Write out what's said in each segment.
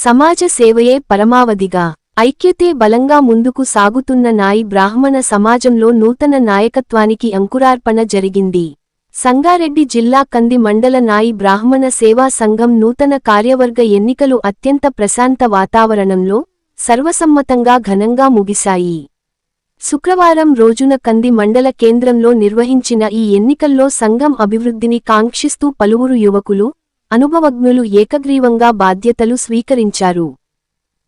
సమాజ సేవయే పరమావధిగా ఐక్యతే బలంగా ముందుకు సాగుతున్న నాయి బ్రాహ్మణ సమాజంలో నూతన నాయకత్వానికి అంకురార్పణ జరిగింది. సంగారెడ్డి జిల్లా కంది మండల నాయి బ్రాహ్మణ సేవా సంఘం నూతన కార్యవర్గ ఎన్నికలు అత్యంత ప్రశాంత వాతావరణంలో సర్వసమ్మతంగా ఘనంగా ముగిశాయి. శుక్రవారం రోజున కంది మండల కేంద్రంలో నిర్వహించిన ఈ ఎన్నికల్లో సంఘం అభివృద్ధిని కాంక్షిస్తూ పలువురు యువకులు, అనుభవజ్ఞులు ఏకగ్రీవంగా బాధ్యతలు స్వీకరించారు.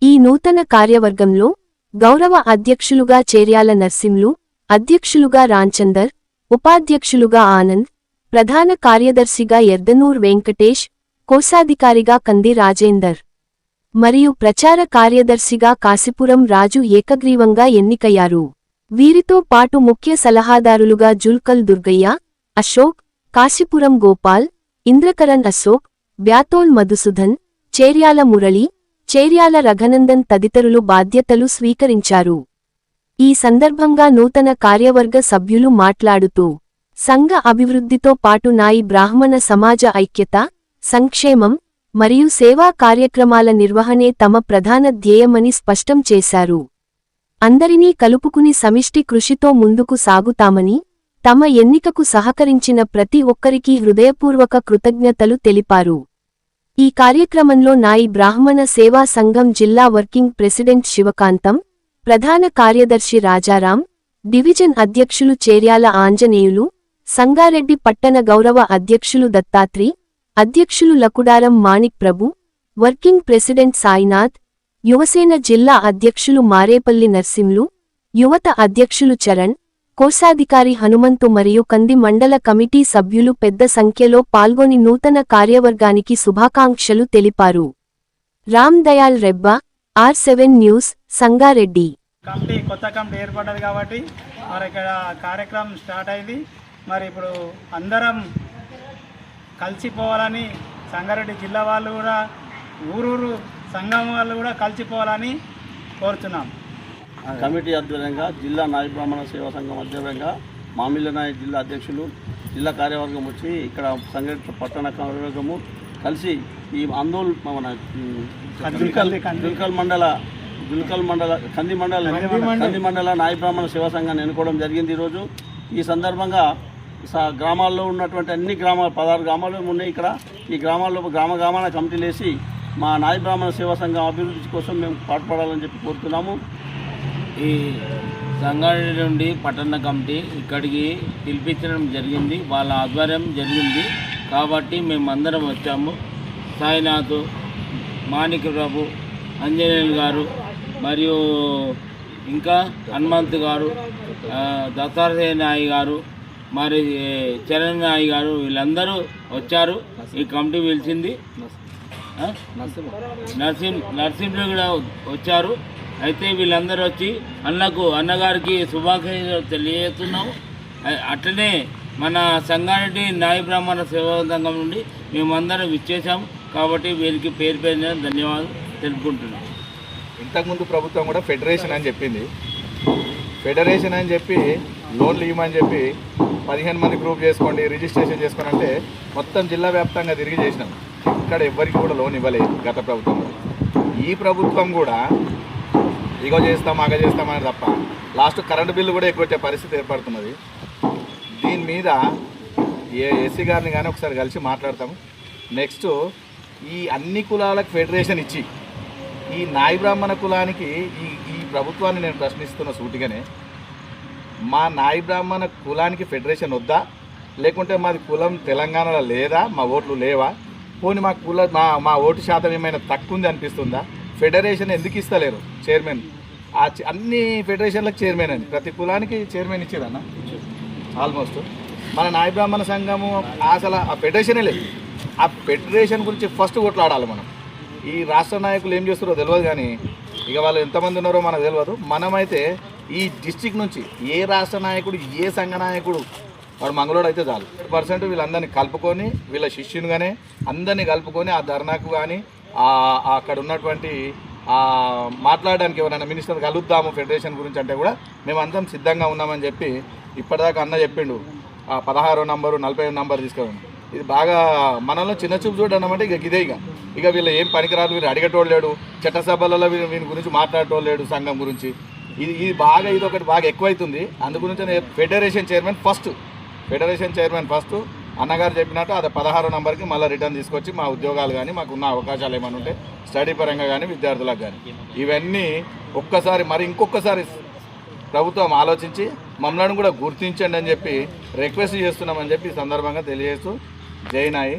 ఈ నూతన కార్యవర్గంలో గౌరవ అధ్యక్షులుగా చేర్యాల నర్సింలు, అధ్యక్షులుగా రాంచందర్, ఉపాధ్యక్షులుగా ఆనంద్, ప్రధాన కార్యదర్శిగా ఎర్దనూర్ వెంకటేష్, కోశాధికారిగా కంది రాజేందర్ మరియు ప్రచార కార్యదర్శిగా కాశీపురం రాజు ఏకగ్రీవంగా ఎన్నికయ్యారు. వీరితో పాటు ముఖ్య సలహాదారులుగా జుల్కల్ దుర్గయ్య, అశోక్, కాశీపురం గోపాల్, ఇంద్రకరణ్ అశోక్, బ్యాతోల్ మధుసూదన్, చేర్యాల మురళి, చేర్యాల రఘనందన్ తదితరులు బాధ్యతలు స్వీకరించారు. ఈ సందర్భంగా నూతన కార్యవర్గ సభ్యులు మాట్లాడుతూ సంఘ అభివృద్ధితో పాటు నాయి బ్రాహ్మణ సమాజ ఐక్యత, సంక్షేమం మరియు సేవా కార్యక్రమాల నిర్వహణే తమ ప్రధాన ధ్యేయమని స్పష్టం చేశారు. అందరినీ కలుపుకుని సమిష్టి కృషితో ముందుకు సాగుతామని, తమ ఎన్నికకు సహకరించిన ప్రతి ఒక్కరికీ హృదయపూర్వక కృతజ్ఞతలు తెలిపారు. ఈ కార్యక్రమంలో నాయి బ్రాహ్మణ సేవా సంఘం జిల్లా వర్కింగ్ ప్రెసిడెంట్ శివకాంతం, ప్రధాన కార్యదర్శి రాజారాం, డివిజన్ అధ్యక్షులు చేర్యాల ఆంజనేయులు, సంగారెడ్డి పట్టణ గౌరవ అధ్యక్షులు దత్తాత్రి, అధ్యక్షులు లకుడారం మాణిక్ ప్రభు, వర్కింగ్ ప్రెసిడెంట్ సాయినాథ్, యువసేన జిల్లా అధ్యక్షులు మారేపల్లి నర్సింలు, యువత అధ్యక్షులు చరణ్, కోశాధికారి హనుమంతు మరియు కంది మండల కమిటీ సభ్యులు పెద్ద సంఖ్యలో పాల్గొని నూతన కార్యవర్గానికి శుభాకాంక్షలు తెలిపారు. Ram Dayal Rebba, R7 news, Sangareddy. కొత్త కమిటీ ఏర్పడ్డది కాబట్టి మరి ఇక్కడ కార్యక్రమం స్టార్ట్ అయింది. మరి ఇప్పుడు అందరం కలిసిపోవాలని, సంగారెడ్డి జిల్లా వాళ్ళు కూడా ఊరూరు సంఘం వాళ్ళు కూడా కలిసిపోవాలని కోరుతున్నాం. కమిటీ ఆధ్వర్యంగా జిల్లా నాయి బ్రాహ్మణ సేవా సంఘం ఆధ్వర్యంగా మామిళ్ళ నాయక్ జిల్లా అధ్యక్షులు, జిల్లా కార్యవర్గం వచ్చి ఇక్కడ సంగారెడ్డి పట్టణ కార్యవర్గము కలిసి ఈ ఆందోళన మన కంది మండల నాయి బ్రాహ్మణ సేవా సంఘాన్ని ఎన్నుకోవడం జరిగింది. ఈరోజు ఈ సందర్భంగా గ్రామాల్లో ఉన్నటువంటి అన్ని గ్రామాలు 16 గ్రామాలు ఉన్నాయి. ఇక్కడ ఈ గ్రామాల్లో గ్రామాన కమిటీలు వేసి మా నాయి బ్రాహ్మణ సేవా సంఘం అభివృద్ధి కోసం మేము పాటుపడాలని చెప్పి కోరుతున్నాము. ఈ సంగారెడ్డి నుండి పట్టణ కమిటీ ఇక్కడికి పిలిపించడం జరిగింది, వాళ్ళ ఆధ్వర్యం జరిగింది కాబట్టి మేమందరం వచ్చాము. సాయినాథ్, మాణిక్ ప్రభు, అంజనేయులు గారు మరియు ఇంకా హనుమంత్ గారు, దత్తాత్రేయ నాయ్ గారు, మరి చరణ్ నాయ్ గారు వీళ్ళందరూ వచ్చారు. ఈ కమిటీ పిలిచింది. నర్సింహులు కూడా వచ్చారు. అయితే వీళ్ళందరూ వచ్చి అన్నగారికి శుభాకాంక్షలు తెలియజేస్తున్నాము. అట్లనే మన సంగారెడ్డి నాయి బ్రాహ్మణ సేవా సంఘం నుండి మేమందరం ఇచ్చేసాము కాబట్టి వీరికి పేరు పేరున ధన్యవాదాలు తెలుపుకుంటున్నాం. ఇంతకుముందు ప్రభుత్వం కూడా ఫెడరేషన్ అని చెప్పింది. ఫెడరేషన్ అని చెప్పి లోన్లు ఇవ్వమని చెప్పి 15 మంది గ్రూప్ చేసుకోండి, రిజిస్ట్రేషన్ చేసుకోండి అంటే మొత్తం జిల్లా వ్యాప్తంగా తిరిగి చేసినాం. ఇక్కడ ఎవ్వరికి కూడా లోన్ ఇవ్వలేదు గత ప్రభుత్వంలో. ఈ ప్రభుత్వం కూడా ఇగో చేస్తాం అగ చేస్తామని తప్ప లాస్ట్ కరెంటు బిల్లు కూడా ఎక్కువ వచ్చే పరిస్థితి ఏర్పడుతున్నది. దీని మీద ఎస్సీ గారిని కానీ ఒకసారి కలిసి మాట్లాడతాము. నెక్స్ట్ ఈ అన్ని కులాలకు ఫెడరేషన్ ఇచ్చి ఈ నాయి బ్రాహ్మణ కులానికి ఈ ప్రభుత్వాన్ని నేను ప్రశ్నిస్తున్న సూటిగానే, మా నాయి బ్రాహ్మణ కులానికి ఫెడరేషన్ వద్దా, లేకుంటే మాది కులం తెలంగాణలో లేదా, మా ఓట్లు లేవా, పోనీ మా ఓటు శాతం ఏమైనా తక్కువ ఉంది అనిపిస్తుందా? ఫెడరేషన్ ఎందుకు ఇస్తలేరు చైర్మన్? అన్ని ఫెడరేషన్లకు చైర్మన్ అని ప్రతి కులానికి చైర్మన్ ఇచ్చేదన్న. ఆల్మోస్ట్ మన నాయి బ్రాహ్మణ సంఘము అసలు ఆ ఫెడరేషనే లేదు. ఆ ఫెడరేషన్ గురించి ఫస్ట్ కొట్లాడాలి మనం. ఈ రాష్ట్ర నాయకులు ఏం చేస్తారో తెలియదు, కానీ ఇక వాళ్ళు ఎంతమంది ఉన్నారో మనకు తెలియదు. మనమైతే ఈ డిస్టిక్ నుంచి ఏ రాష్ట్ర నాయకుడు, ఏ సంఘ నాయకుడు వాడు మంగళూరు అయితే చాలు 100% వీళ్ళందరినీ కలుపుకొని, వీళ్ళ శిష్యునిగానే అందరినీ కలుపుకొని ఆ ధర్నాకు కానీ అక్కడ ఉన్నటువంటి మాట్లాడడానికి ఎవరైనా మినిస్టర్ కలుద్దాము ఫెడరేషన్ గురించి అంటే కూడా మేమందరం సిద్ధంగా ఉన్నామని చెప్పి ఇప్పటిదాకా అన్న చెప్పిండు. 16వ నంబరు 40వ నంబర్ తీసుకోండి. ఇది బాగా మనలో చిన్న చూపు చూడడం అంటే ఇక ఇదే. ఇక ఇక వీళ్ళు ఏం పనికిరాదు, వీళ్ళు అడిగేటోళ్ళు లేడు, చట్టసభలలో వీని గురించి మాట్లాడేటోళ్ళు లేడు, సంఘం గురించి. ఇది బాగా ఒకటి బాగా ఎక్కువైతుంది. అందుగురించి ఫెడరేషన్ చైర్మన్ ఫస్ట్ అన్నగారు చెప్పినట్టు అది 16వ నంబర్కి మళ్ళీ రిటర్న్ తీసుకొచ్చి మా ఉద్యోగాలు కానీ మాకున్న అవకాశాలు ఏమైనా ఉంటే స్టడీ పరంగా కానీ విద్యార్థులకు కానీ ఇవన్నీ ఇంకొకసారి ప్రభుత్వం ఆలోచించి మమ్మల్ని కూడా గుర్తించండి అని చెప్పి రిక్వెస్ట్ చేస్తున్నామని చెప్పి ఈ సందర్భంగా తెలియజేస్తూ జై నాయి.